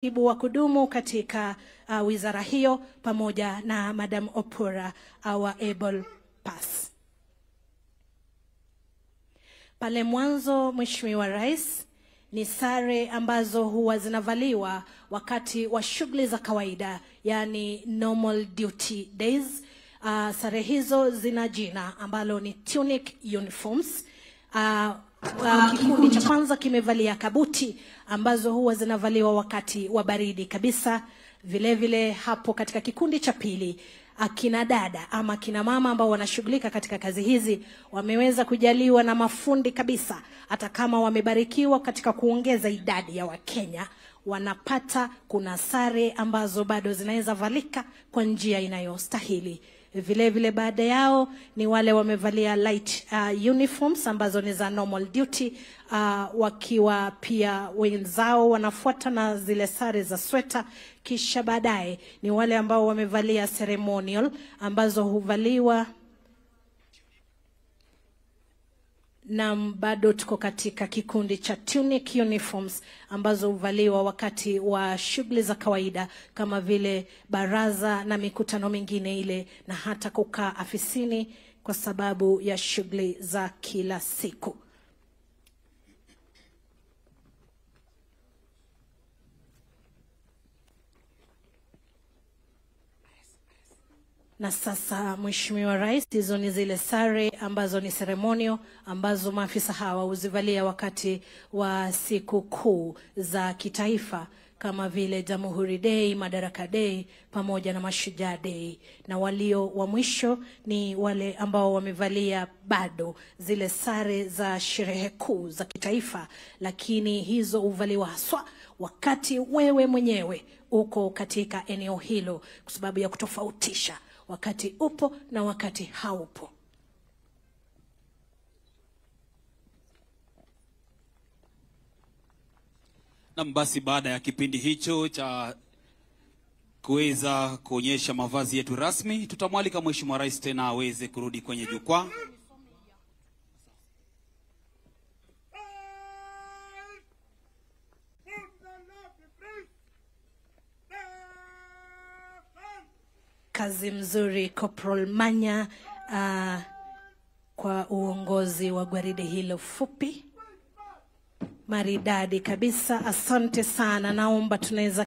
Katibu wa kudumu katika wizara hiyo pamoja na Madam Opura, our able pass. Pale mwanzo, Mheshimiwa Rais, ni sare ambazo huwa zinavaliwa wakati wa shughuli za kawaida, yani normal duty days. Sare hizo zina jina ambalo ni tunic uniforms. Kikundi cha kwanza kimevalia kabuti ambazo huwa zinavaliwa wakati wa baridi kabisa. Vile vile hapo katika kikundi cha pili, akina dada ama kina mama ambao wanashughulika katika kazi hizi wameweza kujaliwa na mafundi kabisa. Hata kama wamebarikiwa katika kuongeza idadi ya Wakenya, wanapata kuna sare ambazo bado zinaweza valika kwa njia inayostahili. Vile vile baada yao ni wale wamevalia light uniforms ambazo ni za normal duty, wakiwa pia wenzao wanafuata na zile sare za sweta. Kisha baadaye ni wale ambao wamevalia ceremonial ambazo huvaliwa, na bado tuko katika kikundi cha tunic uniforms ambazo huvaliwa wakati wa shughuli za kawaida kama vile baraza na mikutano mingine ile, na hata kukaa afisini kwa sababu ya shughuli za kila siku. Na sasa, Mheshimiwa Rais, hizo ni zile sare ambazo ni ceremonial ambazo maafisa hawa huzivalia wakati wa siku kuu za kitaifa kama vile Jamhuri Day, Madaraka Day pamoja na Mashujaa Day. Na walio wa mwisho ni wale ambao wamevalia bado zile sare za sherehe kuu za kitaifa, lakini hizo huvaliwa haswa wakati wewe mwenyewe uko katika eneo hilo, kwa sababu ya kutofautisha wakati upo na wakati haupo. Na basi baada ya kipindi hicho cha kuweza kuonyesha mavazi yetu rasmi, tutamwalika Mheshimiwa Rais tena aweze kurudi kwenye jukwaa. Kazi mzuri Corporal Manya kwa uongozi wa gwaride hilo fupi maridadi kabisa. Asante sana. Naomba tunaweza